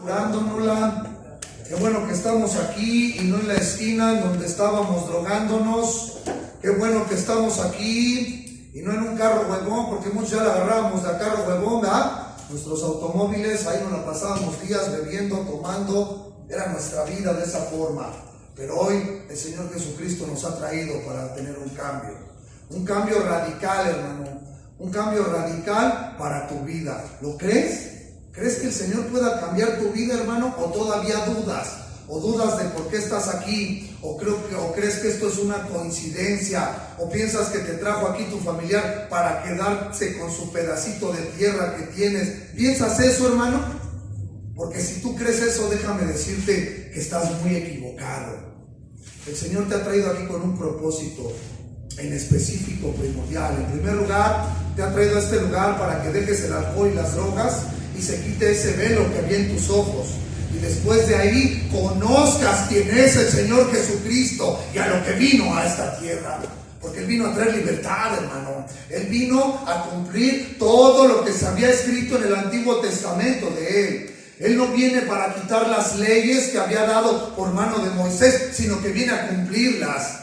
curándonosla. Qué bueno que estamos aquí y no en la esquina en donde estábamos drogándonos. Qué bueno que estamos aquí y no en un carro huevón, porque muchos ya la agarrábamos de carro huevón, ¿verdad? Nuestros automóviles, ahí nos la pasábamos días bebiendo, tomando, era nuestra vida de esa forma. Pero hoy el Señor Jesucristo nos ha traído para tener un cambio radical, hermano, un cambio radical para tu vida. ¿Lo crees? ¿Crees que el Señor pueda cambiar tu vida, hermano? ¿O todavía dudas? ¿O dudas de por qué estás aquí? ¿O crees que esto es una coincidencia? ¿O piensas que te trajo aquí tu familiar para quedarse con su pedacito de tierra que tienes? ¿Piensas eso, hermano? Porque si tú crees eso, déjame decirte que estás muy equivocado. El Señor te ha traído aquí con un propósito en específico, primordial. En primer lugar, te ha traído a este lugar para que dejes el alcohol y las drogas y se quite ese velo que había en tus ojos. Y después de ahí conozcas quién es el Señor Jesucristo y a lo que vino a esta tierra. Porque Él vino a traer libertad, hermano. Él vino a cumplir todo lo que se había escrito en el Antiguo Testamento de Él. Él no viene para quitar las leyes que había dado por mano de Moisés, sino que viene a cumplirlas.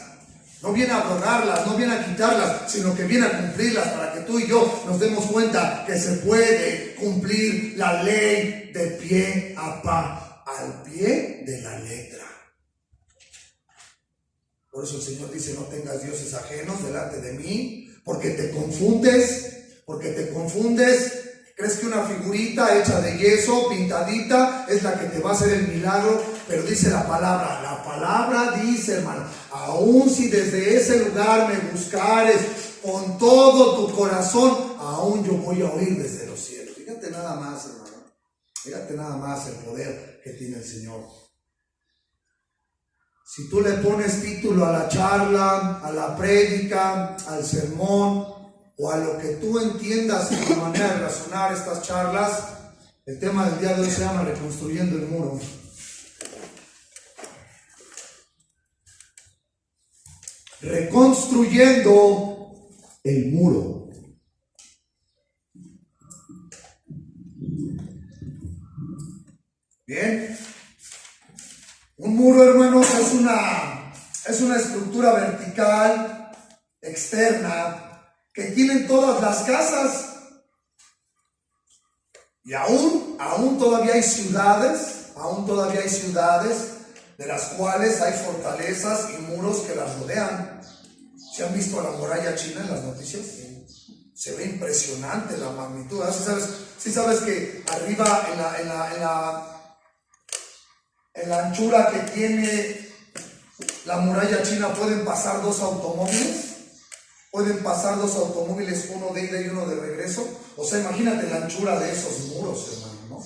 No viene a abrogarlas, no viene a quitarlas, sino que viene a cumplirlas para que tú y yo nos demos cuenta que se puede cumplir la ley de pie a pa, al pie de la letra. Por eso el Señor dice: no tengas dioses ajenos delante de mí, porque te confundes. Crees que una figurita hecha de yeso, pintadita, es la que te va a hacer el milagro, pero dice la palabra dice, hermano, aún si desde ese lugar me buscares con todo tu corazón, aún yo voy a oír desde los cielos. Fíjate nada más, hermano, fíjate nada más el poder que tiene el Señor. Si tú le pones título a la charla, a la prédica, al sermón, o a lo que tú entiendas en tu manera de razonar estas charlas, el tema del día de hoy se llama Reconstruyendo el Muro. Reconstruyendo el muro. Bien. Un muro, hermanos, es una estructura vertical, externa, que tienen todas las casas. Y aún todavía hay ciudades, de las cuales hay fortalezas y muros que las rodean. ¿Se han visto la muralla china en las noticias? Se ve impresionante la magnitud. ¿Sí sabes que arriba en la anchura que tiene la muralla china pueden pasar dos automóviles? Pueden pasar dos automóviles, uno de ida y uno de regreso. O sea, imagínate la anchura de esos muros, hermano, ¿no?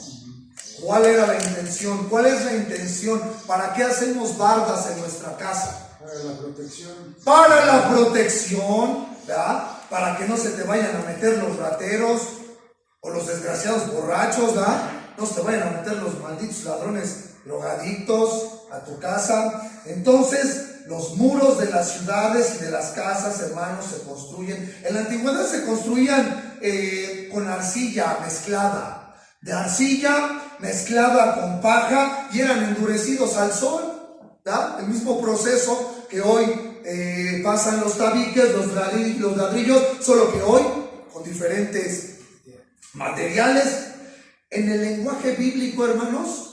¿Cuál era la intención? ¿Cuál es la intención? ¿Para qué hacemos bardas en nuestra casa? Para la protección. Para la protección, ¿verdad? Para que no se te vayan a meter los rateros o los desgraciados borrachos, ¿verdad? No se te vayan a meter los malditos ladrones drogadictos a tu casa. Entonces, los muros de las ciudades y de las casas, hermanos, se construyen. En la antigüedad se construían con arcilla mezclada, de arcilla mezclada con paja, y eran endurecidos al sol, ¿verdad? El mismo proceso que hoy pasan los tabiques, los ladrillos, solo que hoy con diferentes materiales. En el lenguaje bíblico, hermanos,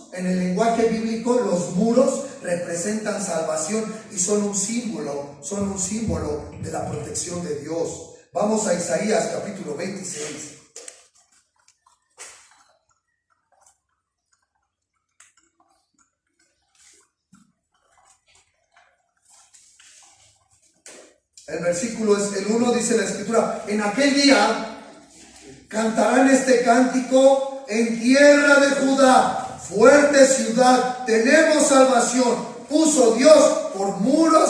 los muros representan salvación y son un símbolo de la protección de Dios. Vamos a Isaías capítulo 26. El versículo es el 1, dice la Escritura: en aquel día cantarán este cántico en tierra de Judá. Fuerte ciudad, tenemos salvación. Puso Dios por muros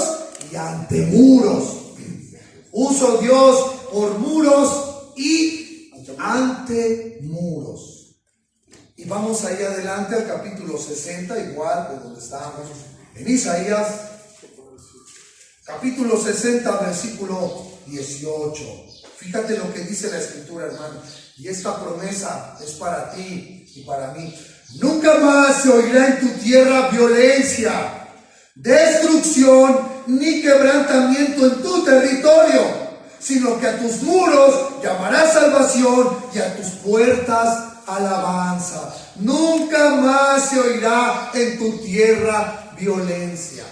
y antemuros. Puso Dios por muros y antemuros. Y vamos ahí adelante al capítulo 60, igual de donde estábamos en Isaías. Capítulo 60, versículo 18. Fíjate lo que dice la Escritura, hermano. Y esta promesa es para ti y para mí. Nunca más se oirá en tu tierra violencia, destrucción ni quebrantamiento en tu territorio, sino que a tus muros llamarás salvación y a tus puertas alabanza. Nunca más se oirá en tu tierra violencia.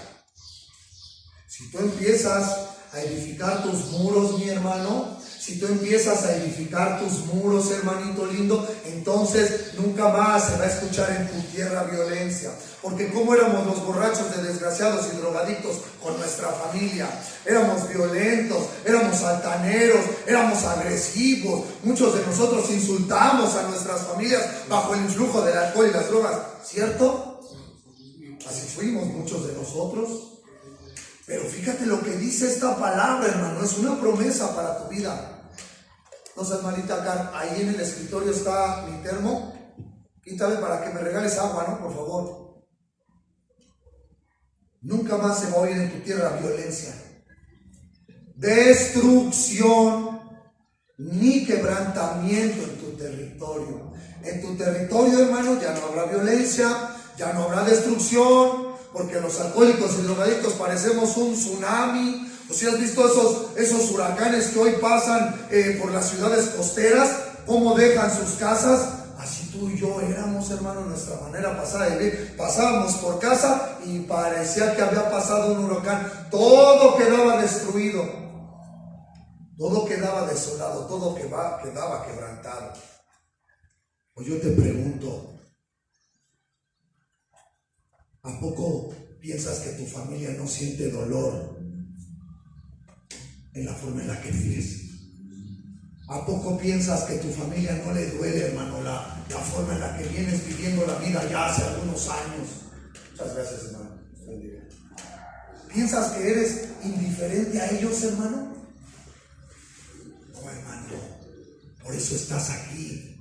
Si tú empiezas a edificar tus muros, mi hermano, si tú empiezas a edificar tus muros, hermanito lindo, entonces nunca más se va a escuchar en tu tierra violencia. Porque como éramos los borrachos de desgraciados y drogadictos con nuestra familia, éramos violentos, éramos altaneros, éramos agresivos, muchos de nosotros insultamos a nuestras familias bajo el influjo del alcohol y las drogas, ¿cierto? Así fuimos muchos de nosotros. Pero fíjate lo que dice esta palabra, hermano, es una promesa para tu vida. No seas malita acá, ahí en el escritorio está mi termo. Quítale para que me regales agua, ¿no? Por favor. Nunca más se va a oír en tu tierra violencia, destrucción, ni quebrantamiento en tu territorio. En tu territorio, hermano, ya no habrá violencia, ya no habrá destrucción, porque los alcohólicos y drogadictos parecemos un tsunami. ¿O si has visto esos huracanes que hoy pasan por las ciudades costeras? ¿Cómo dejan sus casas? Así tú y yo éramos, hermano, nuestra manera pasada de vivir. Pasábamos por casa y parecía que había pasado un huracán. Todo quedaba destruido. Todo quedaba desolado. Todo quedaba quebrantado. Pues yo te pregunto, ¿a poco piensas que tu familia no siente dolor en la forma en la que vives? ¿A poco piensas que tu familia no le duele, hermano, la forma en la que vienes viviendo la vida ya hace algunos años? Muchas gracias, hermano. ¿Piensas que eres indiferente a ellos, hermano? No, hermano. Por eso estás aquí.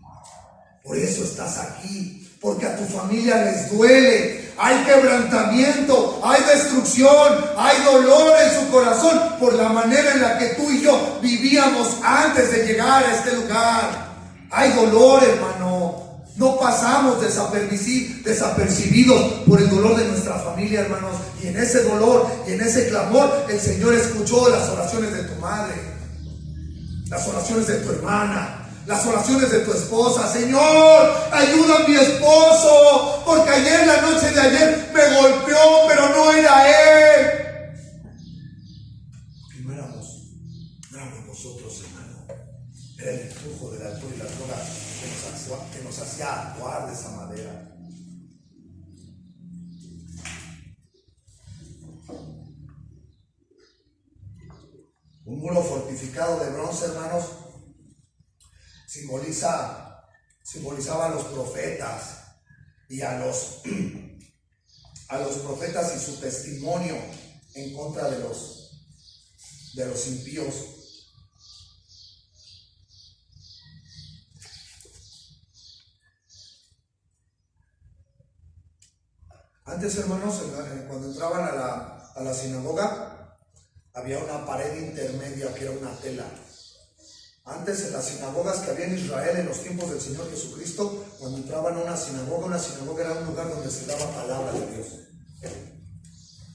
Por eso estás aquí. Porque a tu familia les duele. Hay quebrantamiento, hay destrucción, hay dolor en su corazón por la manera en la que tú y yo vivíamos antes de llegar a este lugar. Hay dolor, hermano. No pasamos desapercibidos por el dolor de nuestra familia, hermanos. Y en ese dolor y en ese clamor, el Señor escuchó las oraciones de tu madre, las oraciones de tu hermana, las oraciones de tu esposa. Señor, ayuda a mi esposo, porque ayer, la noche de ayer, me golpeó, pero no era él. Porque no éramos nosotros, hermano. Era el influjo del alcohol y la droga que nos hacía actuar de esa manera. Un muro fortificado de bronce, hermanos, simbolizaba a los profetas y a los profetas y su testimonio en contra de los impíos. Antes, hermanos, cuando entraban a la sinagoga, había una pared intermedia que era una tela. Antes, en las sinagogas que había en Israel en los tiempos del Señor Jesucristo, cuando entraban a una sinagoga era un lugar donde se daba palabra de Dios.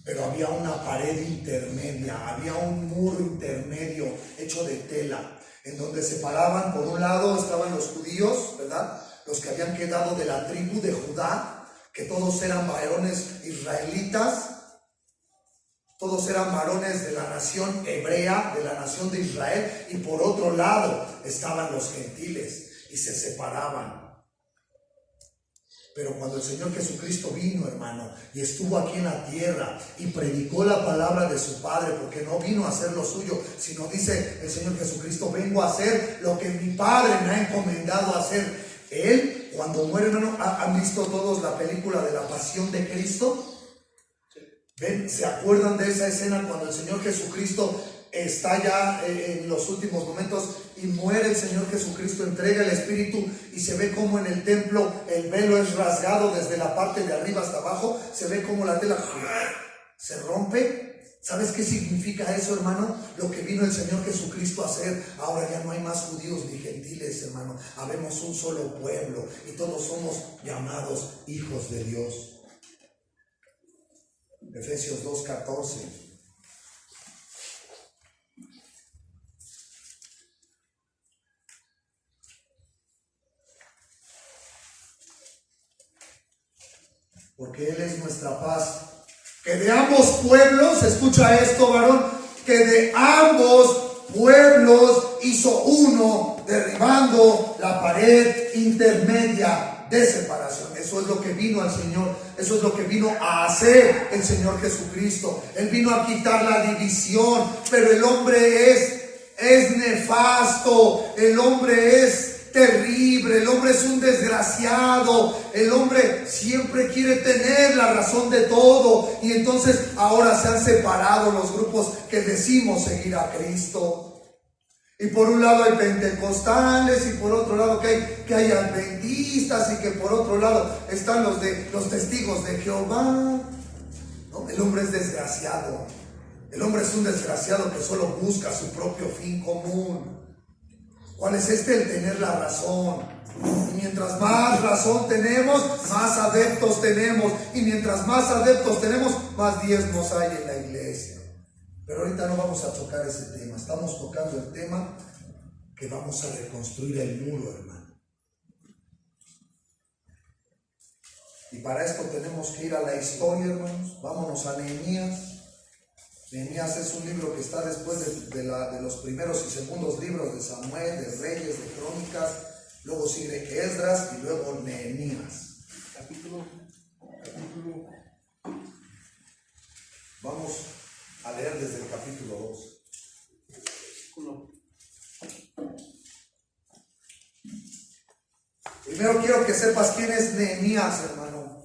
Pero había una pared intermedia, había un muro intermedio hecho de tela, en donde separaban. Por un lado estaban los judíos, ¿verdad? Los que habían quedado de la tribu de Judá, que todos eran varones israelitas. Todos eran varones de la nación hebrea, de la nación de Israel, y por otro lado estaban los gentiles y se separaban. Pero cuando el Señor Jesucristo vino, hermano, y estuvo aquí en la tierra y predicó la palabra de su Padre, porque no vino a hacer lo suyo, sino dice el Señor Jesucristo: vengo a hacer lo que mi Padre me ha encomendado a hacer. Él, cuando muere, hermano, ¿han visto todos la película de la Pasión de Cristo? ¿Ven? ¿Se acuerdan de esa escena cuando el Señor Jesucristo está ya en los últimos momentos y muere el Señor Jesucristo, entrega el Espíritu y se ve como en el templo el velo es rasgado desde la parte de arriba hasta abajo? Se ve como la tela se rompe. ¿Sabes qué significa eso, hermano? Lo que vino el Señor Jesucristo a hacer. Ahora ya no hay más judíos ni gentiles, hermano. Habemos un solo pueblo y todos somos llamados hijos de Dios. Efesios 2:14. Porque Él es nuestra paz. Que de ambos pueblos, escucha esto, varón, que de ambos pueblos hizo uno, derribando la pared intermedia de separación. Eso es lo que vino al Señor, eso es lo que vino a hacer el Señor Jesucristo. Él vino a quitar la división, pero el hombre es nefasto, el hombre es terrible, el hombre es un desgraciado, el hombre siempre quiere tener la razón de todo, y entonces ahora se han separado los grupos que decimos seguir a Cristo. Y por un lado hay pentecostales, y por otro lado que hay adventistas, y que por otro lado están los testigos de Jehová. ¿No? El hombre es desgraciado, el hombre es un desgraciado que solo busca su propio fin común. ¿Cuál es este? El tener la razón. Y mientras más razón tenemos, más adeptos tenemos. Y mientras más adeptos tenemos, más diezmos hay en la iglesia. Pero ahorita no vamos a tocar ese tema. Estamos tocando el tema que vamos a reconstruir el muro, hermano. Y para esto tenemos que ir a la historia, hermanos. Vámonos a Nehemías. Nehemías es un libro que está después de los primeros y segundos libros de Samuel, de Reyes, de Crónicas. Luego sigue Esdras y luego Nehemías. Vamos a leer desde el capítulo 2. Primero quiero que sepas quién es Nehemías, hermano.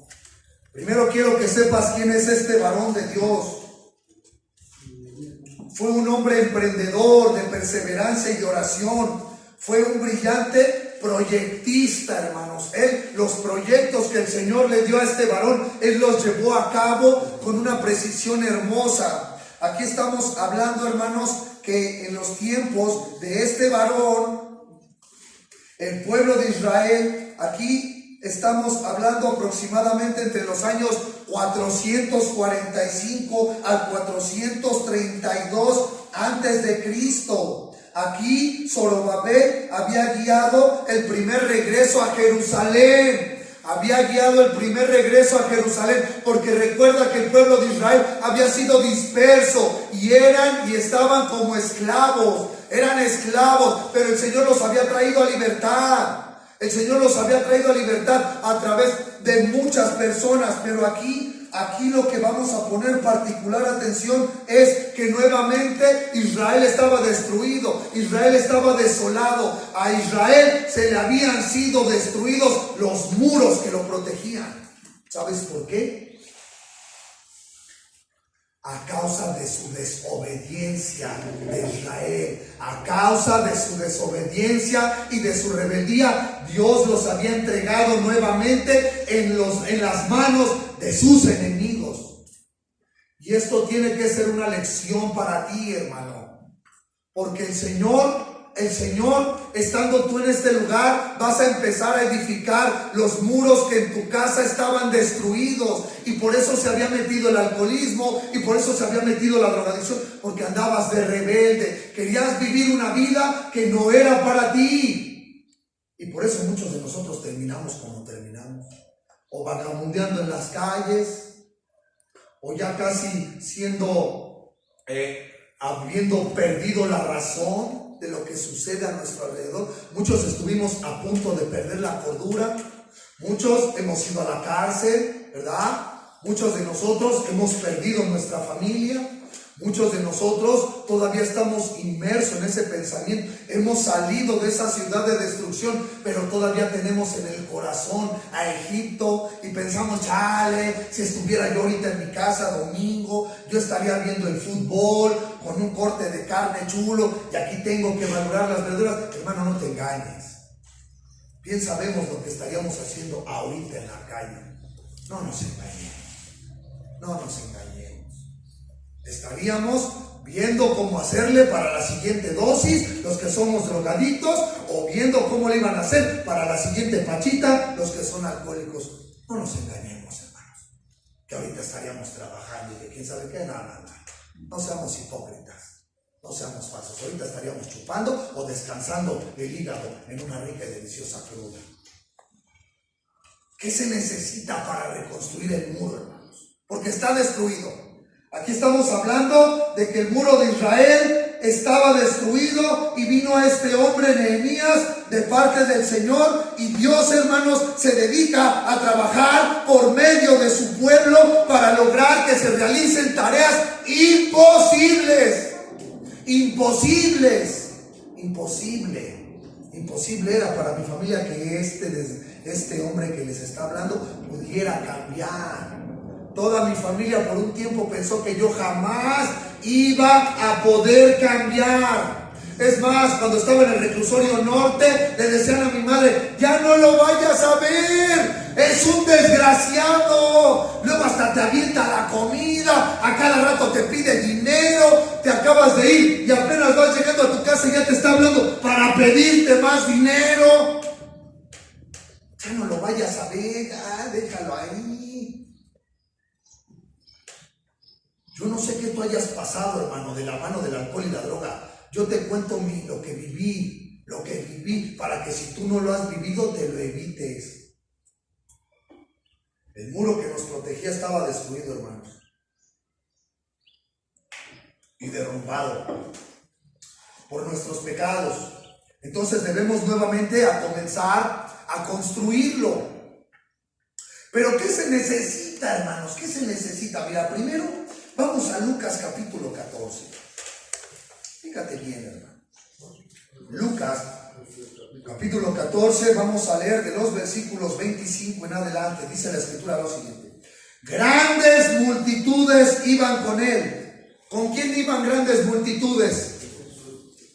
Primero quiero que sepas quién es este varón de Dios. Fue un hombre emprendedor de perseverancia y de oración. Fue un brillante proyectista, hermanos. Él, los proyectos que el Señor le dio a este varón, él los llevó a cabo con una precisión hermosa. Aquí estamos hablando, hermanos, que en los tiempos de este varón, el pueblo de Israel, aquí estamos hablando aproximadamente entre los años 445 al 432 antes de Cristo. Aquí Zorobabel había guiado el primer regreso a Jerusalén. Había guiado el primer regreso a Jerusalén, porque recuerda que el pueblo de Israel había sido disperso y estaban como esclavos. Eran esclavos, pero el Señor los había traído a libertad. El Señor los había traído a libertad a través de muchas personas, pero aquí lo que vamos a poner particular atención es que nuevamente Israel estaba destruido, Israel estaba desolado. A Israel se le habían sido destruidos los muros que lo protegían. ¿Sabes por qué? A causa de su desobediencia de Israel, a causa de su desobediencia y de su rebeldía, Dios los había entregado nuevamente en las manos de sus enemigos. Y esto tiene que ser una lección para ti, hermano, porque el Señor, estando tú en este lugar, vas a empezar a edificar los muros que en tu casa estaban destruidos. Y por eso se había metido el alcoholismo, y por eso se había metido la drogadicción, porque andabas de rebelde, querías vivir una vida que no era para ti. Y por eso muchos de nosotros terminamos como terminamos, o vagabundeando en las calles, o ya casi habiendo perdido la razón de lo que sucede a nuestro alrededor. Muchos estuvimos a punto de perder la cordura, muchos hemos ido a la cárcel, ¿verdad? Muchos de nosotros hemos perdido nuestra familia, muchos de nosotros todavía estamos inmersos en ese pensamiento. Hemos salido de esa ciudad de destrucción, pero todavía tenemos en el corazón a Egipto y pensamos, chale, si estuviera yo ahorita en mi casa domingo, yo estaría viendo el fútbol con un corte de carne chulo y aquí tengo que valorar las verduras. Hermano, no te engañes. Bien sabemos lo que estaríamos haciendo ahorita en la calle. No nos engañemos. No nos engañemos. Estaríamos viendo cómo hacerle para la siguiente dosis, los que somos drogadictos, o viendo cómo le iban a hacer para la siguiente pachita, los que son alcohólicos. No nos engañemos, hermanos, que ahorita estaríamos trabajando y que quién sabe qué, nada. No seamos hipócritas, no seamos falsos. Ahorita estaríamos chupando o descansando el hígado en una rica y deliciosa cruda. ¿Qué se necesita para reconstruir el muro, hermanos? Porque está destruido. Aquí estamos hablando de que el muro de Israel estaba destruido y vino a este hombre Nehemías de parte del Señor, y Dios, hermanos, se dedica a trabajar por medio de su pueblo para lograr que se realicen tareas imposibles. Imposible era para mi familia que este hombre que les está hablando pudiera cambiar. Toda mi familia por un tiempo pensó que yo jamás iba a poder cambiar. Es más, cuando estaba en el reclusorio norte, le decían a mi madre: ya no lo vayas a ver, es un desgraciado. Luego hasta te avienta la comida, a cada rato te pide dinero, te acabas de ir y apenas vas llegando a tu casa y ya te está hablando para pedirte más dinero. Ya no lo vayas a ver, déjalo ahí. Yo no sé qué tú hayas pasado, hermano, de la mano del alcohol y la droga. Yo te cuento lo que viví, para que si tú no lo has vivido, te lo evites. El muro que nos protegía estaba destruido, hermanos, y derrumbado por nuestros pecados. Entonces debemos nuevamente a comenzar a construirlo. Pero ¿qué se necesita, hermanos? ¿Qué se necesita? Mira, primero vamos a Lucas capítulo 14. Fíjate bien, hermano. Lucas capítulo 14, vamos a leer de los versículos 25 en adelante. Dice la escritura lo siguiente: grandes multitudes iban con él. ¿Con quién iban grandes multitudes?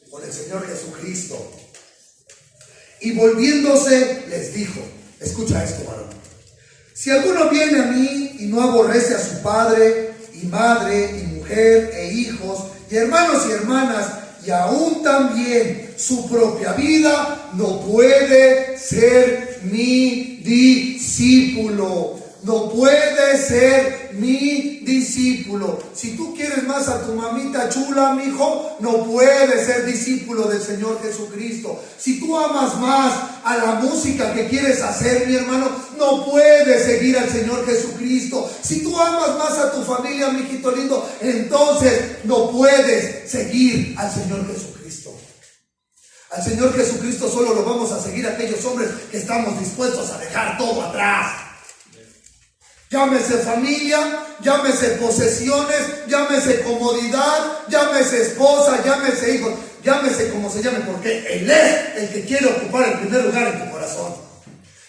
Con el Señor Jesucristo. Y volviéndose les dijo, escucha esto, varón: si alguno viene a mí y no aborrece a su padre y madre y mujer e hijos y hermanos y hermanas, y aún también su propia vida, no puede ser mi discípulo. No puede ser mi discípulo. Si tú quieres más a tu mamita chula, mijo, no puedes ser discípulo del Señor Jesucristo. Si tú amas más a la música que quieres hacer, mi hermano, no puedes seguir al Señor Jesucristo. Si tú amas más a tu familia, mijito lindo, entonces no puedes seguir al Señor Jesucristo. Al Señor Jesucristo solo lo vamos a seguir aquellos hombres que estamos dispuestos a dejar todo atrás. Llámese familia, llámese posesiones, llámese comodidad, llámese esposa, llámese hijos, llámese como se llame, porque Él es el que quiere ocupar el primer lugar en tu corazón.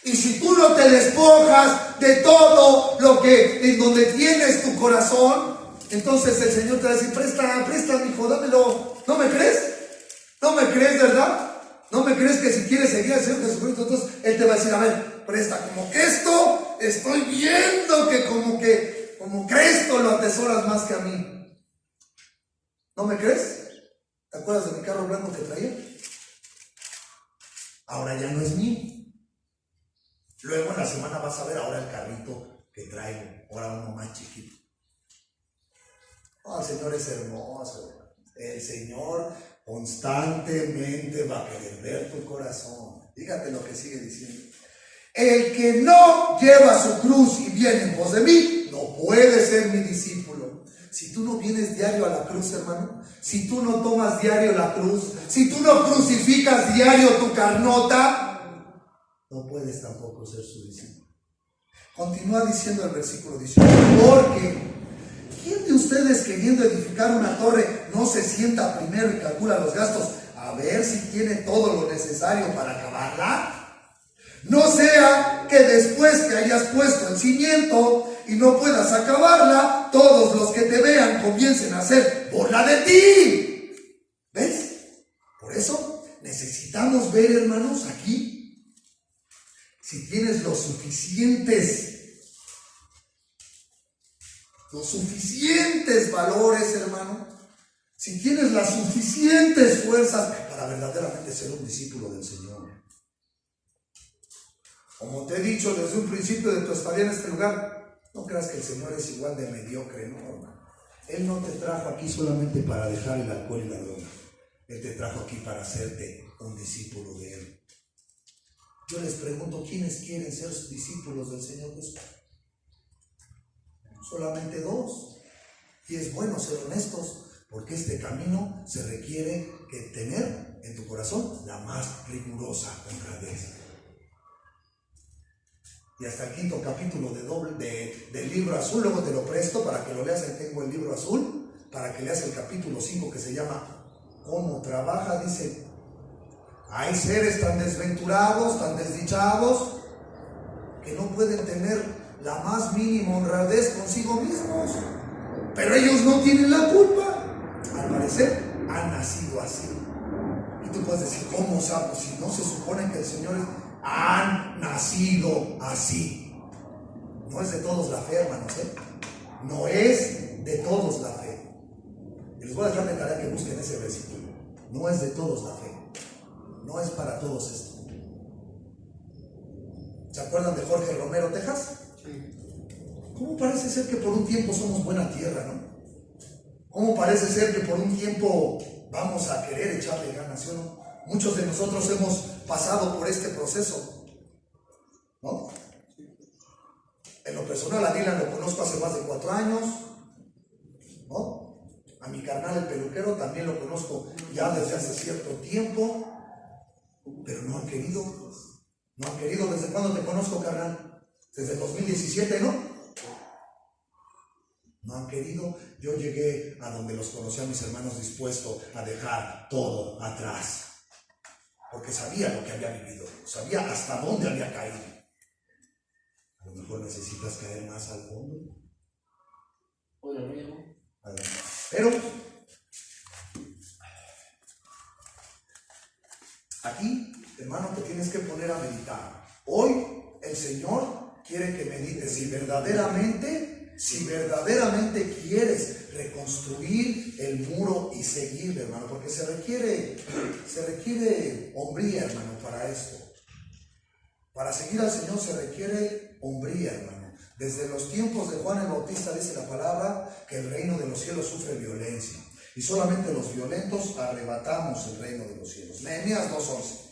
Y si tú no te despojas de todo lo que en donde tienes tu corazón, entonces el Señor te va a decir: presta, mijo, dámelo. ¿No me crees? ¿No me crees, verdad? ¿No me crees que si quieres seguir al Señor Jesucristo, entonces Él te va a decir: a ver, presta, como que esto, estoy viendo que como que esto lo atesoras más que a mí. ¿No me crees? ¿Te acuerdas de mi carro blanco que traía? Ahora ya no es mío. Luego en la semana vas a ver ahora el carrito que traigo, ahora uno más chiquito. Oh, el Señor es hermoso. El Señor constantemente va a querer ver tu corazón. Fíjate lo que sigue diciendo: el que no lleva su cruz y viene en pos de mí, no puede ser mi discípulo. Si tú no vienes diario a la cruz, hermano, si tú no tomas diario la cruz, si tú no crucificas diario tu carnota, no puedes tampoco ser su discípulo. Continúa diciendo el versículo 18: porque ¿quién de ustedes, queriendo edificar una torre, no se sienta primero y calcula los gastos a ver si tiene todo lo necesario para acabarla? No sea que después que hayas puesto el cimiento y no puedas acabarla, todos los que te vean comiencen a hacer burla de ti. ¿Ves? Por eso necesitamos ver, hermanos, aquí, si tienes los suficientes los suficientes valores, hermano, si tienes las suficientes fuerzas para verdaderamente ser un discípulo del Señor. Como te he dicho desde un principio de tu estadía en este lugar, no creas que el Señor es igual de mediocre, no, hermano. Él no te trajo aquí solamente para dejar el alcohol y la droga. Él te trajo aquí para hacerte un discípulo de Él. Yo les pregunto, ¿quiénes quieren ser discípulos del Señor Jesús? Solamente dos. Y es bueno ser honestos, porque este camino se requiere que tener en tu corazón la más rigurosa honradez. Y hasta el 5º capítulo del libro azul, luego te lo presto para que lo leas. Ahí tengo el libro azul, para que leas el capítulo 5 que se llama ¿Cómo trabaja? Dice, hay seres tan desventurados, tan desdichados, que no pueden tener la más mínima honradez consigo mismos, pero ellos no tienen la culpa. Al parecer han nacido así. Y tú puedes decir, ¿cómo sabes? Si no se supone que el Señor han nacido así. No es de todos la fe, hermanos, no es de todos la fe. Y les voy a dejar de tarea que busquen ese versículo. No es de todos la fe. No es para todos esto. ¿Se acuerdan de Jorge Romero, Texas? Sí. ¿Cómo parece ser que por un tiempo somos buena tierra, no? ¿Cómo parece ser que por un tiempo vamos a querer echarle ganas, ¿sí o no? Muchos de nosotros hemos pasado por este proceso, ¿no? En lo personal, a Dylan lo conozco hace más de 4 años, ¿no? A mi carnal el peluquero también lo conozco ya desde hace cierto tiempo, pero no han querido. No han querido. ¿Desde cuándo te conozco, carnal? Desde 2017, ¿no? No han querido. Yo llegué a donde los conocí a mis hermanos dispuesto a dejar todo atrás, porque sabía lo que había vivido, sabía hasta dónde había caído. A lo mejor necesitas caer más al fondo. Pero aquí, hermano, te tienes que poner a meditar. Hoy el Señor quiere que medites si verdaderamente quieres reconstruir el muro y seguir, hermano, porque se requiere hombría, hermano, para esto. Para seguir al Señor se requiere hombría, hermano. Desde los tiempos de Juan el Bautista dice la palabra que el reino de los cielos sufre violencia, y solamente los violentos arrebatamos el reino de los cielos. Nehemías 2:11.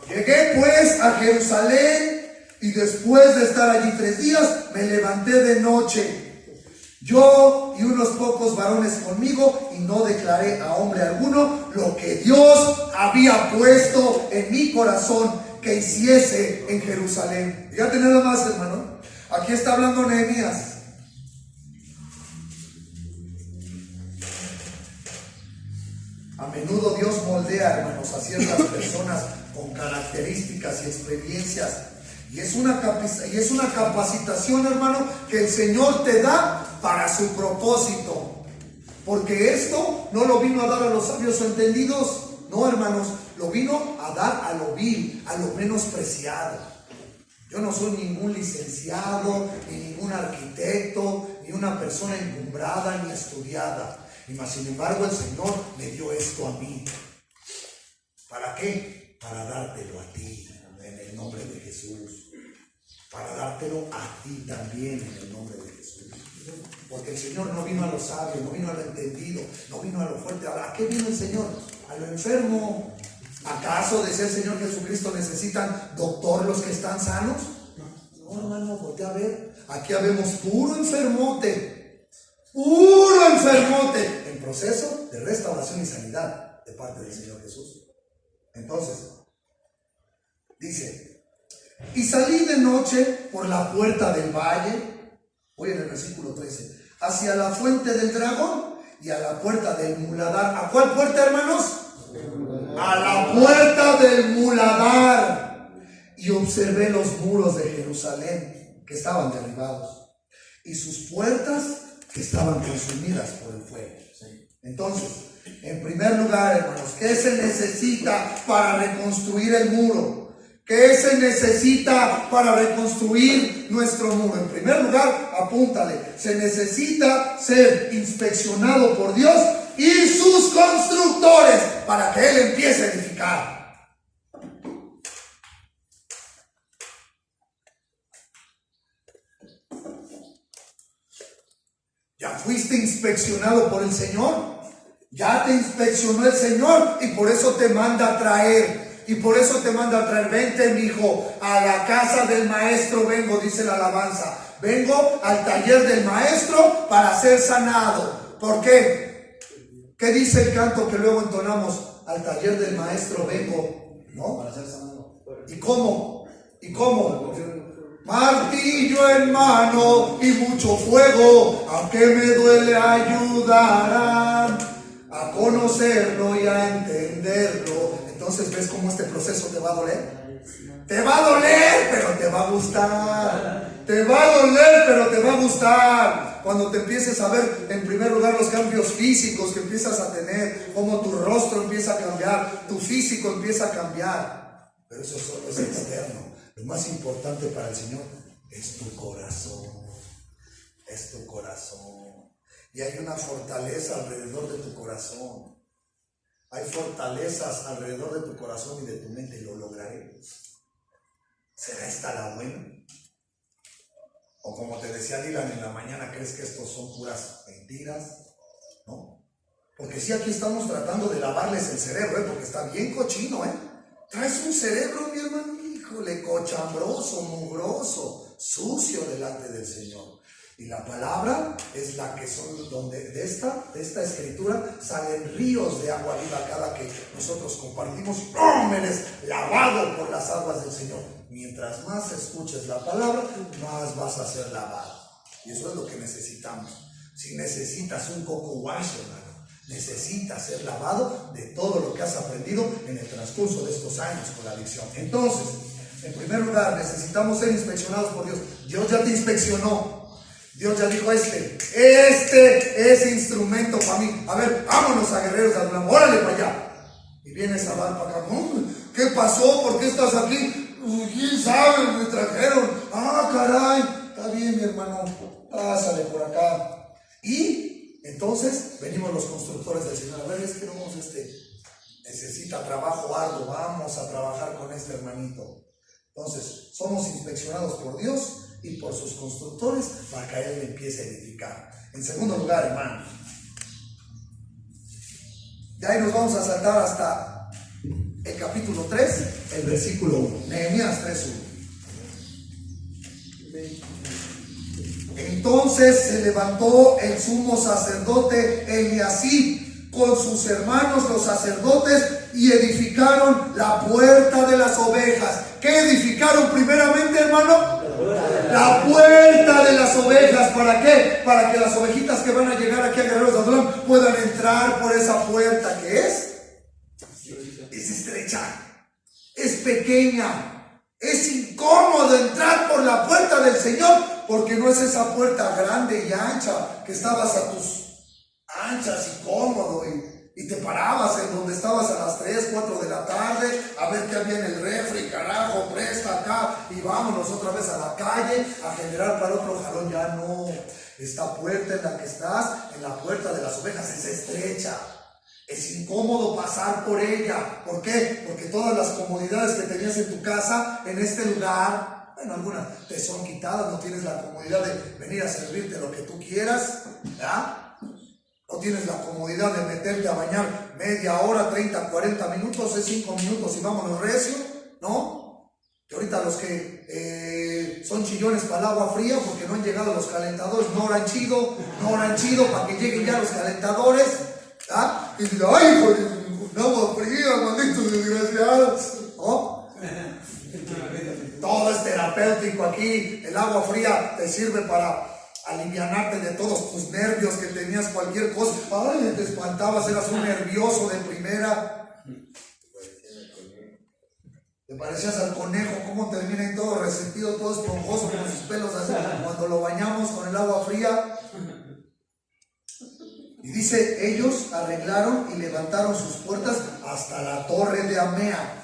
Llegué pues a Jerusalén, y después de estar allí 3 días, me levanté de noche, yo y unos pocos varones conmigo, y no declaré a hombre alguno lo que Dios había puesto en mi corazón que hiciese en Jerusalén. Fíjate nada más, hermano. Aquí está hablando Nehemías. A menudo Dios moldea, hermanos, a ciertas personas con características y experiencias. Y es una capacitación, hermano, que el Señor te da para su propósito. Porque esto no lo vino a dar a los sabios o entendidos. No, hermanos, lo vino a dar a lo vil, a lo menospreciado. Yo no soy ningún licenciado, ni ningún arquitecto, ni una persona encumbrada, ni estudiada. Y más sin embargo el Señor me dio esto a mí. ¿Para qué? Para dártelo a ti, en el nombre de Jesús. Para dártelo a ti también, en el nombre de Jesús. Porque el Señor no vino a los sabios, no vino a lo entendido, no vino a lo fuerte. ¿A qué vino el Señor? A lo enfermo. ¿Acaso, decía el Señor Jesucristo, necesitan doctor los que están sanos? No, hermano, voltea a ver. Aquí habemos puro enfermote en proceso de restauración y sanidad de parte del Señor Jesús. Entonces, dice, y salí de noche por la puerta del valle, hoy en el versículo 13, hacia la fuente del dragón y a la puerta del muladar. ¿A cuál puerta, hermanos? A la puerta del muladar. Y observé los muros de Jerusalén que estaban derribados y sus puertas que estaban consumidas por el fuego. Entonces, en primer lugar, hermanos, ¿qué se necesita para reconstruir el muro? ¿Qué se necesita para reconstruir nuestro muro? En primer lugar, apúntale, se necesita ser inspeccionado por Dios y sus constructores para que Él empiece a edificar. ¿Ya fuiste inspeccionado por el Señor? Ya te inspeccionó el Señor y por eso te manda a traer. Y por eso te manda a traer, vente mi hijo, a la casa del maestro vengo, dice la alabanza. Vengo al taller del maestro para ser sanado. ¿Por qué? ¿Qué dice el canto que luego entonamos? Al taller del maestro vengo, ¿no? Para ser sanado. ¿Y cómo? ¿Y cómo? Martillo en mano y mucho fuego, aunque me duele ayudarán a conocerlo y a entenderlo. Entonces, ¿ves cómo este proceso te va a doler? Te va a doler, pero te va a gustar. Te va a doler, pero te va a gustar. Cuando te empieces a ver, en primer lugar, los cambios físicos que empiezas a tener, cómo tu rostro empieza a cambiar, tu físico empieza a cambiar. Pero eso solo es externo. Lo más importante para el Señor es tu corazón. Es tu corazón. Y hay una fortaleza alrededor de tu corazón. Hay fortalezas alrededor de tu corazón y de tu mente, y lo lograremos. ¿Será esta la buena? O como te decía Dylan en la mañana, ¿crees que estos son puras mentiras? ¿No? Porque sí, aquí estamos tratando de lavarles el cerebro, porque está bien cochino, Traes un cerebro, mi hermano, híjole, cochambroso, mugroso, sucio delante del Señor. Y la palabra es la que son, donde de esta escritura salen ríos de agua viva cada que nosotros compartimos. ¡Oh! Eres lavado por las aguas del Señor. Mientras más escuches la palabra, más vas a ser lavado. Y eso es lo que necesitamos. Si necesitas un coco wash, hermano, necesitas ser lavado de todo lo que has aprendido en el transcurso de estos años con la adicción. Entonces, en primer lugar, necesitamos ser inspeccionados por Dios. Dios ya te inspeccionó. Dios ya dijo, este es instrumento para mí. A ver, vámonos a Guerreros de Adulam, órale para allá. Y vienes a dar para acá. ¿Qué pasó? ¿Por qué estás aquí? ¿Quién sabe? Me trajeron. Ah, caray. Está bien, mi hermano. Pásale por acá. Y entonces venimos los constructores del Señor. A ver, es que no, necesita trabajo arduo. Vamos a trabajar con este hermanito. Entonces, somos inspeccionados por Dios y por sus constructores para que Él empiece a edificar. En segundo lugar, hermano, de ahí nos vamos a saltar hasta el capítulo 3, el versículo 1. Nehemías 3:1. Entonces se levantó el sumo sacerdote Eliasib con sus hermanos los sacerdotes y edificaron la puerta de las ovejas. ¿Qué edificaron primeramente, hermano? La puerta de las ovejas. ¿Para qué? Para que las ovejitas que van a llegar aquí a Guerreros de Adulam puedan entrar por esa puerta que es estrecha, es pequeña, es incómodo entrar por la puerta del Señor, porque no es esa puerta grande y ancha que estabas a tus anchas y cómodo y te parabas en donde estabas a las 3, 4 de la tarde a ver qué había en el refri, carajo, presta acá y vámonos otra vez a la calle a generar para otro jalón. Ya no, esta puerta en la que estás, en la puerta de las ovejas, es estrecha, es incómodo pasar por ella. ¿Por qué? Porque todas las comodidades que tenías en tu casa, en este lugar, bueno, algunas te son quitadas, no tienes la comodidad de venir a servirte lo que tú quieras, ¿verdad? No tienes la comodidad de meterte a bañar media hora, 30, 40 minutos, es 5 minutos y vámonos recio, ¿no? Que ahorita los que son chillones para el agua fría porque no han llegado los calentadores, no oran chido para que lleguen ya los calentadores, ¿ah? Y dicen, ¡ay, hijo de agua fría, malditos desgraciados! ¿No? Todo es terapéutico aquí, el agua fría te sirve para alivianarte de todos tus nervios, que tenías cualquier cosa, ay, te espantabas, eras un nervioso de primera, te parecías al conejo, cómo termina ahí todo resentido, todo esponjoso con sus pelos así, cuando lo bañamos con el agua fría. Y dice, ellos arreglaron y levantaron sus puertas hasta la torre de Amea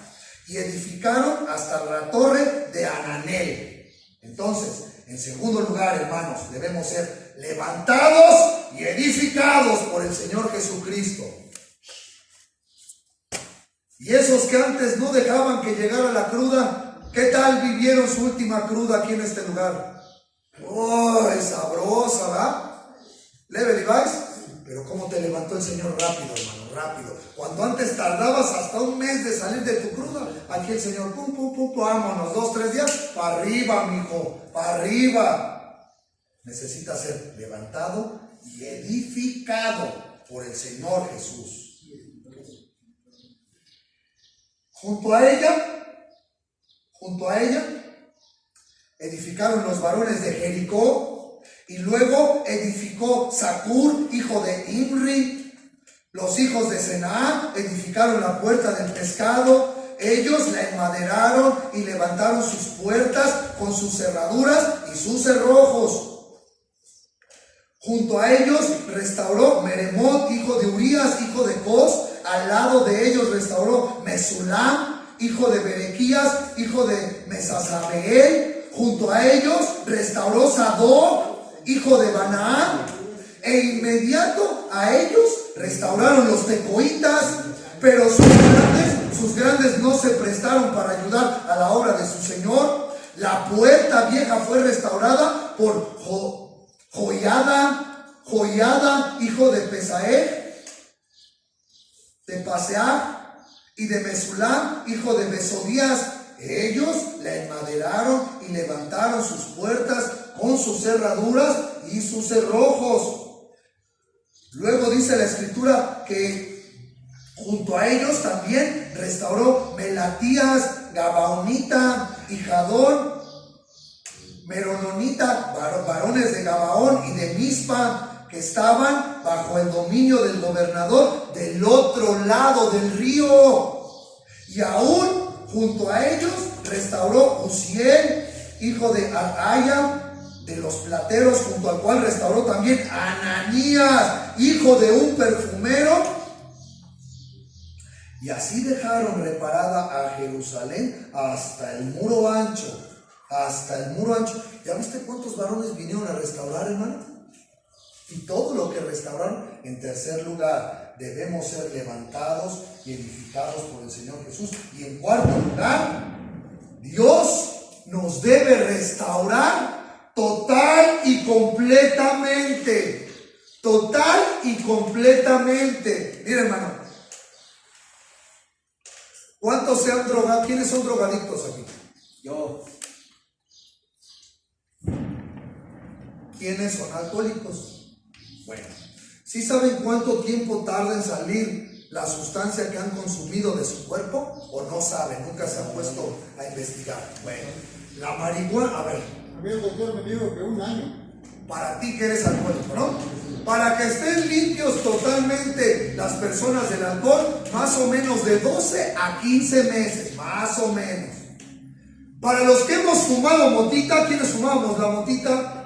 y edificaron hasta la torre de Hananel. Entonces, en segundo lugar, hermanos, debemos ser levantados y edificados por el Señor Jesucristo. Y esos que antes no dejaban que llegara la cruda, ¿qué tal vivieron su última cruda aquí en este lugar? ¡Oh, es sabrosa, ¿verdad? Leve, Levi's. Pero cómo te levantó el Señor rápido, hermano, rápido. Cuando antes tardabas hasta un mes de salir de tu cruda, aquí el Señor, pum, pum, pum, vámonos, 2, 3 días, para arriba, mijo, para arriba. Necesitas ser levantado y edificado por el Señor Jesús. Junto a ella, edificaron los varones de Jericó. Y luego edificó Zacur, hijo de Imri. Los hijos de Senaá edificaron la puerta del pescado. Ellos la enmaderaron y levantaron sus puertas con sus cerraduras y sus cerrojos. Junto a ellos restauró Meremot, hijo de Urías, hijo de Cos. Al lado de ellos restauró Mesulam, hijo de Berequías, hijo de Mesazabeel. Junto a ellos restauró Sadoc, hijo de Banaá, e inmediato a ellos restauraron los tecoitas, pero sus grandes no se prestaron para ayudar a la obra de su señor. La puerta vieja fue restaurada por Joiada, hijo de Pesael, de Paseah, y de Mesulam, hijo de Besodías. Ellos la enmaderaron y levantaron sus puertas con sus cerraduras y sus cerrojos. Luego dice la escritura que junto a ellos también restauró Melatías, Gabaonita y Jadón, Merononita, varones de Gabaón y de Mispa, que estaban bajo el dominio del gobernador del otro lado del río. Y aún junto a ellos restauró Uziel, hijo de Araya, de los plateros, junto al cual restauró también Ananías, hijo de un perfumero. Y así dejaron reparada a Jerusalén hasta el muro ancho. Hasta el muro ancho. ¿Ya viste cuántos varones vinieron a restaurar, hermano? Y todo lo que restauraron. En tercer lugar, debemos ser levantados y edificados por el Señor Jesús. Y en cuarto lugar, Dios nos debe restaurar total y completamente. Total y completamente. Mira, hermano, ¿cuántos se han drogado? ¿Quiénes son drogadictos aquí? Yo. ¿Quiénes son alcohólicos? Bueno, ¿sí saben cuánto tiempo tarda en salir la sustancia que han consumido de su cuerpo? ¿O no saben? Nunca se han puesto a investigar. Bueno, la marihuana, a ver. A mí el doctor me dijo que 1 año. Para ti que eres alcohólico, ¿no? Para que estén limpios totalmente las personas del alcohol, más o menos de 12 a 15 meses, más o menos. Para los que hemos fumado motita, ¿quiénes fumábamos la motita?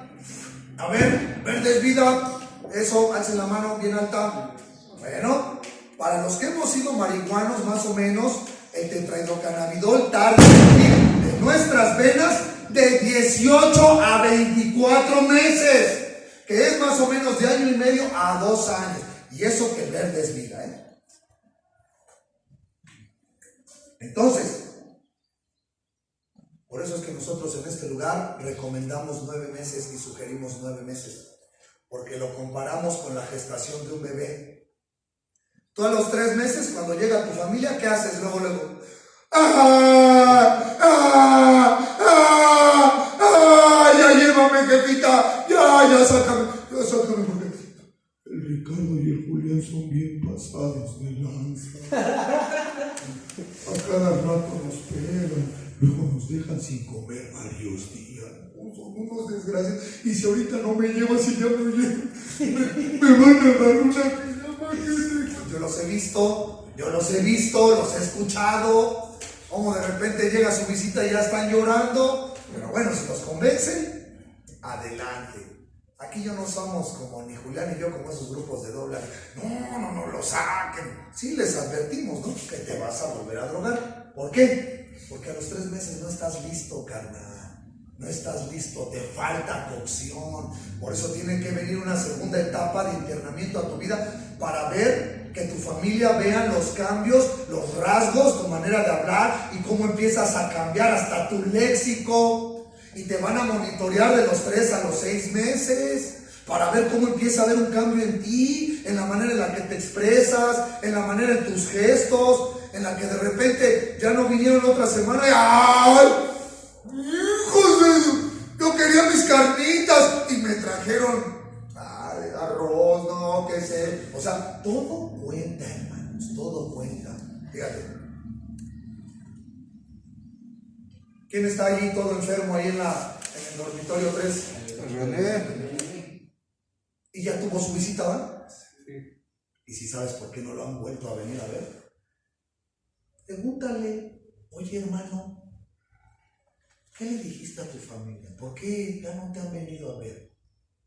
A ver, Verdes Vida, eso, alcen la mano bien alta. Bueno, para los que hemos sido marihuanos, más o menos, el tetrahidrocannabinol tarda en salir de nuestras venas de 18 a 24 meses, que es más o menos de 1 año y medio a 2 años. Y eso que Verdes Vida, ¿eh? Entonces, por eso es que nosotros en este lugar recomendamos 9 meses y sugerimos 9 meses, porque lo comparamos con la gestación de un bebé. Tú a los 3 meses, cuando llega tu familia, ¿qué haces? Luego, ¡ah! ¡Ah! ¡Ah! ¡Ah! ¡Ya llévame, jefita! ¡Ya sácame! ¡Ya sácame, porque el Ricardo y el Julián son bien pasados de lanza! A cada rato nos pegan. Luego nos dejan sin comer varios días. Son unos desgraciados. Y si ahorita no me llevas y ya me van a dar una pijama. Yo los he visto, los he escuchado. Como de repente llega su visita y ya están llorando. Pero bueno, si los convencen, adelante. Aquí yo no somos como ni Julián ni yo, como esos grupos de dobla. No lo saquen. Sí les advertimos, ¿no? Que te vas a volver a drogar. ¿Por qué? Porque a los 3 meses no estás listo, carnal. No estás listo, te falta cocción. Por eso tiene que venir una segunda etapa de internamiento a tu vida para ver que tu familia vea los cambios, los rasgos, tu manera de hablar y cómo empiezas a cambiar hasta tu léxico. Y te van a monitorear de los 3 a los 6 meses para ver cómo empieza a haber un cambio en ti, en la manera en la que te expresas, en la manera en tus gestos, en la que de repente ya no vinieron otra semana y ¡ay! ¡Hijos de... yo quería mis carnitas! Y me trajeron arroz, no, qué sé. O sea, todo cuenta, hermanos, todo cuenta. Fíjate. ¿Quién está allí todo enfermo ahí en el dormitorio 3? René. ¿Y ya tuvo su visita, va? Sí. ¿Y si sabes por qué no lo han vuelto a venir a ver? Pregúntale, oye hermano, ¿qué le dijiste a tu familia? ¿Por qué ya no te han venido a ver?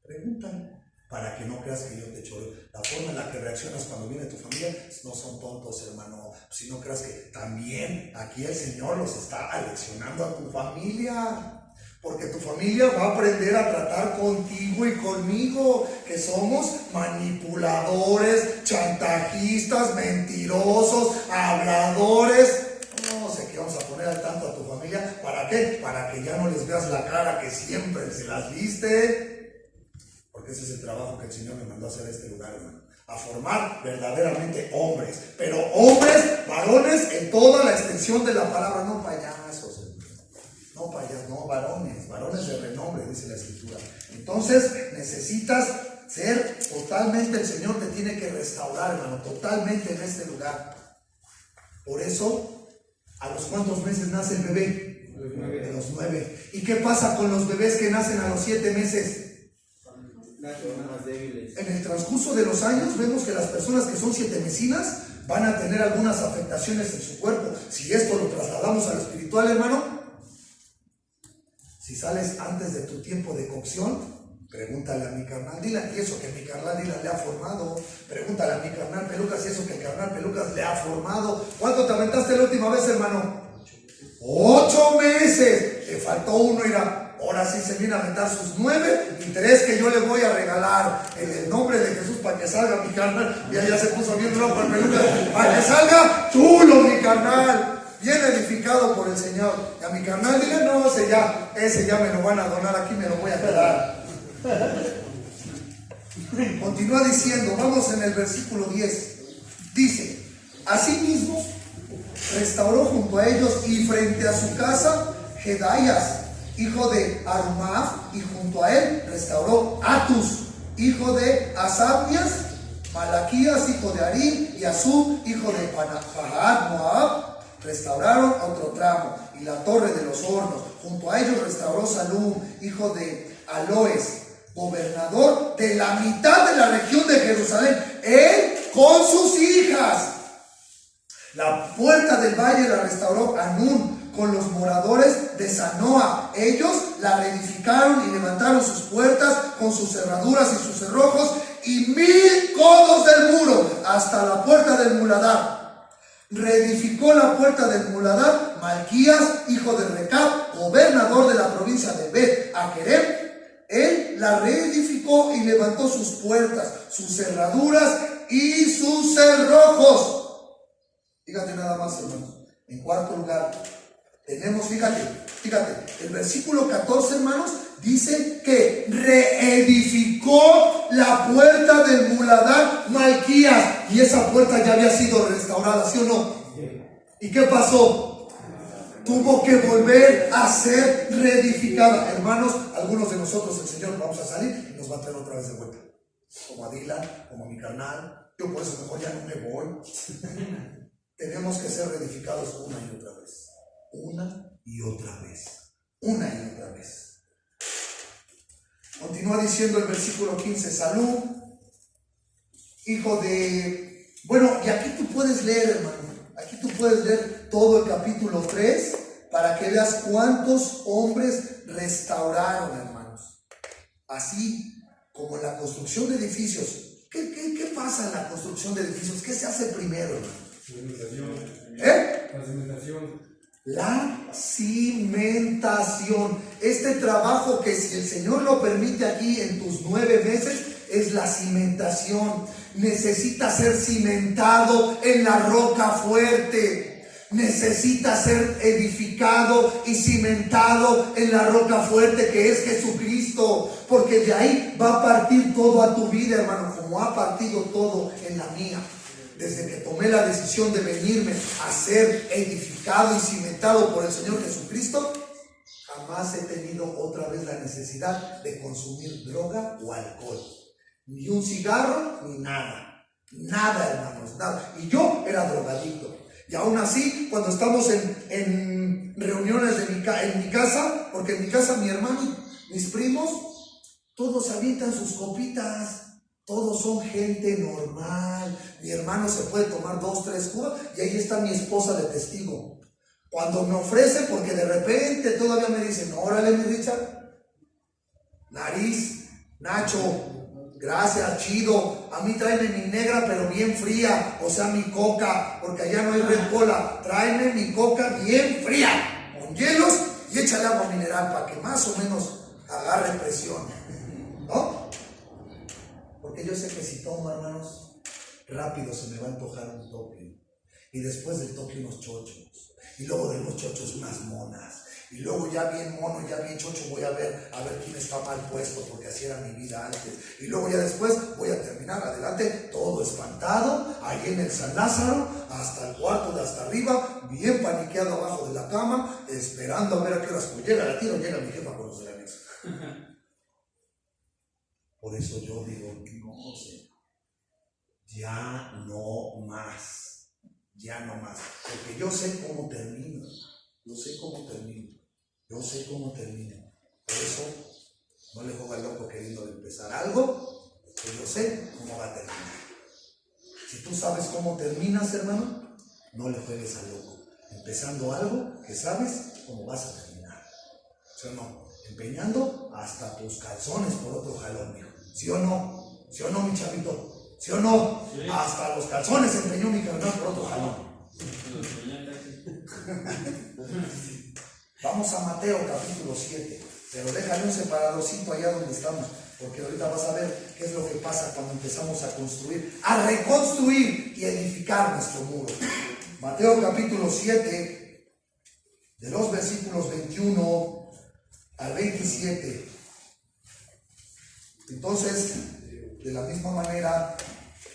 Pregúntale, para que no creas que yo te choreo. La forma en la que reaccionas cuando viene tu familia no son tontos, hermano. Si no creas que también aquí el Señor los está aleccionando a tu familia. Porque tu familia va a aprender a tratar contigo y conmigo, que somos manipuladores, chantajistas, mentirosos, habladores. No sé qué vamos a poner al tanto a tu familia. ¿Para qué? Para que ya no les veas la cara que siempre se las viste. Porque ese es el trabajo que el Señor me mandó a hacer a este lugar, hermano. A formar verdaderamente hombres. Pero hombres, varones en toda la extensión de la palabra, no payasos. No payasos, no varones de renombre, dice la Escritura. Entonces necesitas ser totalmente, el Señor te tiene que restaurar, hermano, totalmente en este lugar. Por eso, ¿a los cuántos meses nace el bebé? A los 9. ¿Y qué pasa con los bebés que nacen a los 7 meses? Más débiles. En el transcurso de los años vemos que las personas que son 7 mesinas van a tener algunas afectaciones en su cuerpo. Si esto lo trasladamos al espiritual, hermano, si sales antes de tu tiempo de cocción, pregúntale a mi carnal Dylan, y eso que mi carnal Dylan le ha formado. Pregúntale a mi carnal Pelucas, y eso que el carnal Pelucas le ha formado. ¿Cuánto te aventaste la última vez, hermano? 8 meses. Te faltó uno, irá. Ahora sí se viene a aventar sus 9 y 3 que yo le voy a regalar en el nombre de Jesús para que salga mi carnal. Ya se puso bien rojo el Pelucas. Para que salga chulo mi carnal. Bien edificado por el Señor. Y a mi carnal, dile, no, ese ya me lo van a donar, aquí me lo voy a quedar. Continúa diciendo, vamos en el versículo 10. Dice, asimismo restauró junto a ellos y frente a su casa Jedaías, hijo de Arumaf, y junto a él restauró Atus, hijo de Asabnias, Malaquías, hijo de Arim, y Asub, hijo de Pahat Moab. Restauraron otro tramo y la torre de los hornos. Junto a ellos restauró Salum, hijo de Aloes, gobernador de la mitad de la región de Jerusalén, él con sus hijas. La puerta del valle la restauró Anún con los moradores de Zanoa. Ellos la reedificaron y levantaron sus puertas con sus cerraduras y sus cerrojos y 1000 codos del muro hasta la puerta del muladar. Reedificó la puerta del muladar Malquías, hijo de Recab, gobernador de la provincia de Bet Akerem. Él la reedificó y levantó sus puertas, sus cerraduras y sus cerrojos. Fíjate nada más, hermanos. En cuarto lugar, tenemos, fíjate, el versículo 14, hermanos, dice que reedificó la puerta del muladar Malquías, y esa puerta ya había sido restaurada, ¿sí o no? ¿Y qué pasó? Tuvo que volver a ser reedificada. Hermanos, algunos de nosotros, el Señor, vamos a salir y nos va a traer otra vez de vuelta. Como a Dylan, como a mi carnal. Yo por eso mejor ya no me voy. Tenemos que ser reedificados una y otra vez. Una y otra vez. Una y otra vez. Continúa diciendo el versículo 15. Salum, hijo de... Bueno, y aquí tú puedes leer, hermano. Aquí tú puedes leer todo el capítulo 3 para que veas cuántos hombres restauraron, hermanos. Así como en la construcción de edificios. ¿Qué pasa en la construcción de edificios? ¿Qué se hace primero, hermano? qué? La cimentación. La cimentación. Este trabajo que, si el Señor lo permite aquí en tus 9 meses, es la cimentación. Necesita ser cimentado en la roca fuerte. Necesita ser edificado y cimentado en la roca fuerte que es Jesucristo, porque de ahí va a partir todo a tu vida, hermano, como ha partido todo en la mía. Desde que tomé la decisión de venirme a ser edificado y cimentado por el Señor Jesucristo, jamás he tenido otra vez la necesidad de consumir droga o alcohol, ni un cigarro, ni nada, hermanos, nada. Y yo era drogadicto. Y aún así, cuando estamos en reuniones en mi casa, porque en mi casa mi hermano y mis primos, todos avientan sus copitas, todos son gente normal. Mi hermano se puede tomar 2, 3 cubas y ahí está mi esposa de testigo. Cuando me ofrece, porque de repente todavía me dicen, órale mi Richard, nariz, Nacho, gracias, chido. A mí tráeme mi negra pero bien fría, o sea mi coca, porque allá no hay Red Cola. Tráeme mi coca bien fría, con hielos y échale agua mineral para que más o menos agarre presión, ¿no? Porque yo sé que si tomo, hermanos, rápido se me va a antojar un toque, y después del toque unos chochos, y luego de los chochos unas monas. Y luego ya bien mono, ya bien chocho, voy a ver quién está mal puesto, porque así era mi vida antes. Y luego ya después voy a terminar adelante, todo espantado, ahí en el San Lázaro, hasta el cuarto de hasta arriba, bien paniqueado abajo de la cama, esperando a ver a qué horas llega la tía o llega mi jefa con los de la mesa. Por eso yo digo, no sé, ya no más, porque yo sé cómo termino. Por eso no le juego al loco queriendo empezar algo que yo sé cómo va a terminar. Si tú sabes cómo terminas, hermano, no le juegues al loco empezando algo que sabes cómo vas a terminar. ¿Sí o no? Empeñando hasta tus calzones por otro jalón, mijo. ¿Sí o no? ¿Sí o no, mi chavito? ¿Sí o no? Sí. Hasta los calzones empeñó mi carnal por otro jalón. Vamos a Mateo capítulo 7, pero déjale un separadorcito allá donde estamos, porque ahorita vas a ver qué es lo que pasa cuando empezamos a construir, a reconstruir y edificar nuestro muro. Mateo capítulo 7, de los versículos 21 al 27. Entonces, de la misma manera,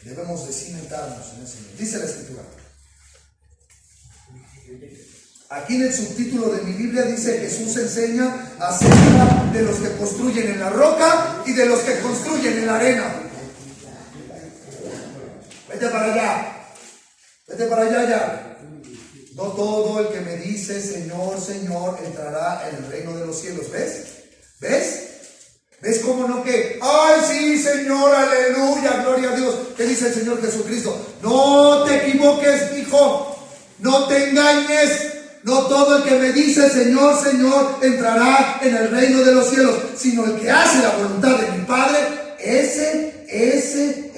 debemos de cimentarnos en el Señor. Dice la Escritura. Aquí en el subtítulo de mi Biblia dice: Jesús enseña acerca de los que construyen en la roca y de los que construyen en la arena. Vete para allá ya. No todo el que me dice Señor, Señor entrará en el reino de los cielos. ¿Ves cómo no que? ¡Ay, sí, Señor, aleluya, gloria a Dios! ¿Qué dice el Señor Jesucristo? No te equivoques, hijo, no te engañes. No todo el que me dice Señor, Señor entrará en el reino de los cielos, sino el que hace la voluntad de mi Padre, ese es el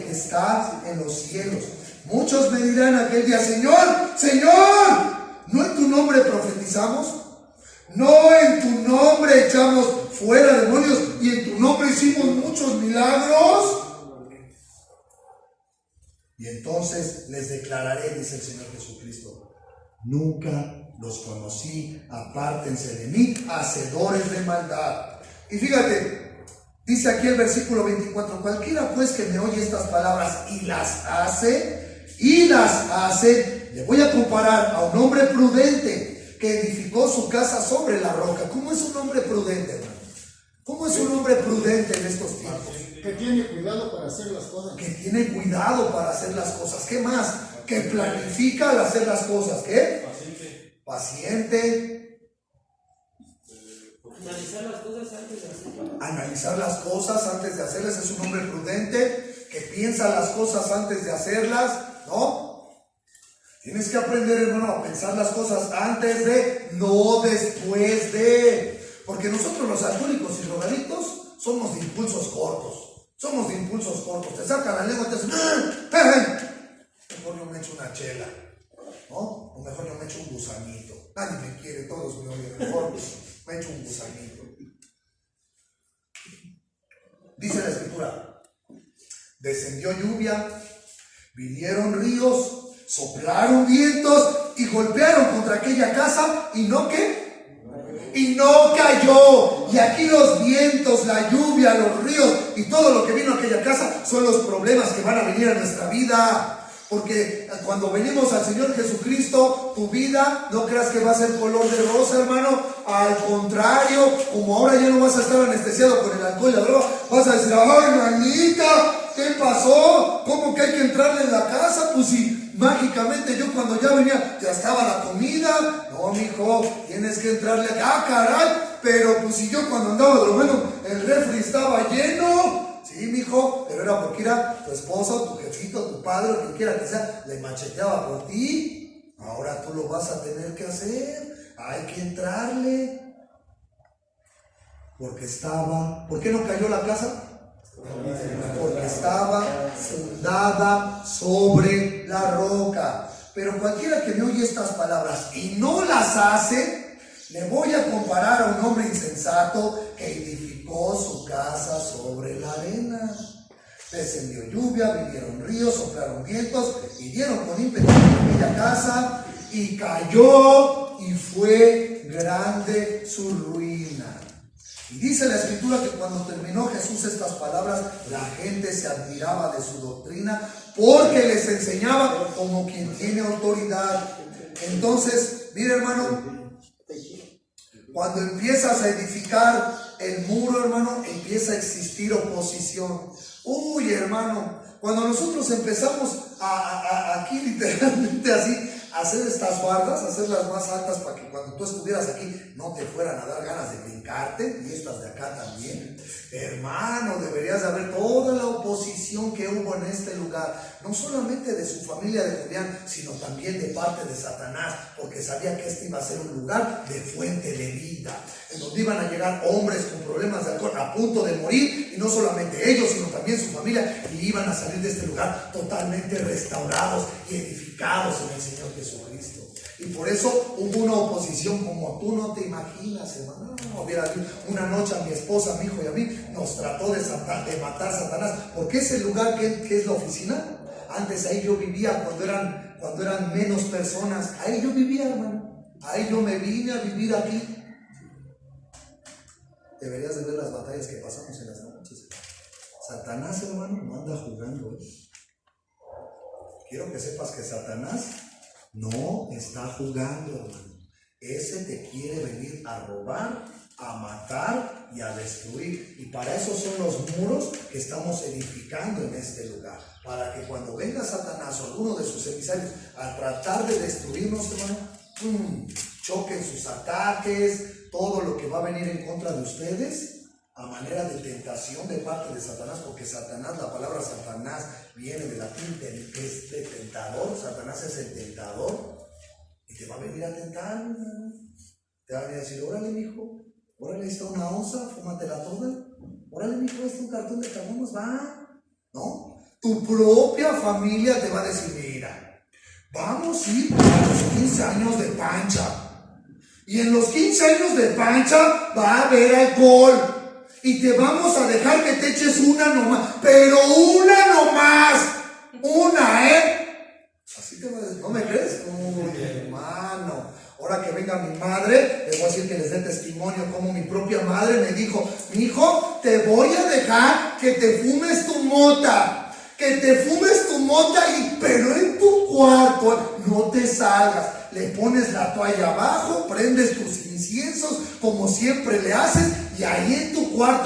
que está en los cielos. Muchos me dirán aquel día: Señor, Señor, ¿no en tu nombre profetizamos? ¿No en tu nombre echamos fuera demonios y en tu nombre hicimos muchos milagros? Y entonces les declararé, dice el Señor Jesucristo: nunca los conocí, apártense de mí, hacedores de maldad. Y fíjate, dice aquí el versículo 24: cualquiera pues que me oye estas palabras y las hace, le voy a comparar a un hombre prudente que edificó su casa sobre la roca. ¿Cómo es un hombre prudente, hermano? ¿Cómo es un hombre prudente en estos tiempos? Que tiene cuidado para hacer las cosas. Que tiene cuidado para hacer las cosas. ¿Qué más? Que planifica al hacer las cosas. ¿Qué? Paciente. Analizar las cosas antes de hacerlas. Analizar las cosas antes de hacerlas. Es un hombre prudente que piensa las cosas antes de hacerlas, ¿no? Tienes que aprender, hermano, a pensar las cosas antes de, no después de. Porque nosotros los alcohólicos y drogadictos somos de impulsos cortos. Te sacan la lengua y te hacen, mejor yo me echo una chela. ¿no? O mejor yo me echo un gusanito. Nadie me quiere, todos me odian. Mejor me echo un gusanito. Dice la escritura, descendió lluvia, vinieron ríos, soplaron vientos y golpearon contra aquella casa y no cayó. Y aquí los vientos, la lluvia, los ríos y todo lo que vino a aquella casa son los problemas que van a venir a nuestra vida. Porque cuando venimos al Señor Jesucristo, tu vida no creas que va a ser color de rosa, hermano. Al contrario, como ahora ya no vas a estar anestesiado con el alcohol y la droga, vas a decir, ay, manita, ¿qué pasó? ¿Cómo que hay que entrarle en la casa? Pues si mágicamente yo cuando ya venía ya estaba la comida. No, mijo, tienes que entrarle acá. Ah, caray, pero pues si yo cuando andaba drogando el refri estaba lleno. Sí, mijo, pero era porque era tu esposo, tu jefito, tu padre, quien quiera que sea, le macheteaba por ti. Ahora tú lo vas a tener que hacer. Hay que entrarle. Porque estaba... ¿Por qué no cayó la casa? Porque estaba fundada sobre la roca. Pero cualquiera que me oye estas palabras y no las hace, le voy a comparar a un hombre insensato que edificó su casa sobre la arena. Descendió lluvia, vinieron ríos, soplaron vientos y dieron con ímpetu en aquella casa y cayó y fue grande su ruina. Y dice la escritura que cuando terminó Jesús estas palabras, la gente se admiraba de su doctrina porque les enseñaba como quien tiene autoridad. Entonces, mira, hermano, cuando empiezas a edificar el muro, hermano, empieza a existir oposición. Uy, hermano, cuando nosotros empezamos aquí literalmente así, a hacer estas bardas, hacerlas más altas para que cuando tú estuvieras aquí no te fueran a dar ganas de brincarte, y estas de acá también, hermano, deberías de ver toda la oposición que hubo en este lugar, no solamente de su familia de Julián, sino también de parte de Satanás, porque sabía que este iba a ser un lugar de fuente de vida, en donde iban a llegar hombres con problemas de alcohol a punto de morir, y no solamente ellos, sino también su familia, y iban a salir de este lugar totalmente restaurados y edificados en el Señor Jesucristo. Y por eso hubo una oposición como tú no te imaginas, hermano. Una noche a mi esposa, a mi hijo y a mí nos trató de matar Satanás, porque ese lugar que es la oficina, antes ahí yo vivía cuando eran menos personas, ahí yo vivía, hermano, ahí yo me vine a vivir aquí. Deberías de ver las batallas que pasamos en las noches. Satanás, hermano, no anda jugando, Quiero que sepas que Satanás no está jugando, hermano. Ese te quiere venir a robar, a matar y a destruir. Y para eso son los muros que estamos edificando en este lugar. Para que cuando venga Satanás o alguno de sus emisarios a tratar de destruirnos, hermano, choquen sus ataques, todo lo que va a venir en contra de ustedes, a manera de tentación de parte de Satanás, porque Satanás, la palabra Satanás viene del latín que es de tentador. Satanás es el tentador y te va a venir a tentar, ¿no? Te va a venir a decir, órale, mijo, órale, está una onza, fúmatela toda, órale, mijo, está un cartón de carbonos, va, ¿no? Tu propia familia te va a decir, mira, vamos a ir a los 15 años de Pancha, y en los 15 años de Pancha va a haber alcohol. Y te vamos a dejar que te eches una nomás, pero una nomás, una, Así te va a decir, ¿no me crees? Uy, hermano, ahora que venga mi madre, le voy a decir que les dé testimonio como mi propia madre me dijo, mi hijo, te voy a dejar que te fumes tu mota, pero en tu cuarto, no te salgas, le pones la toalla abajo, prendes tus inciensos, como siempre le haces, y ahí en tu cuarto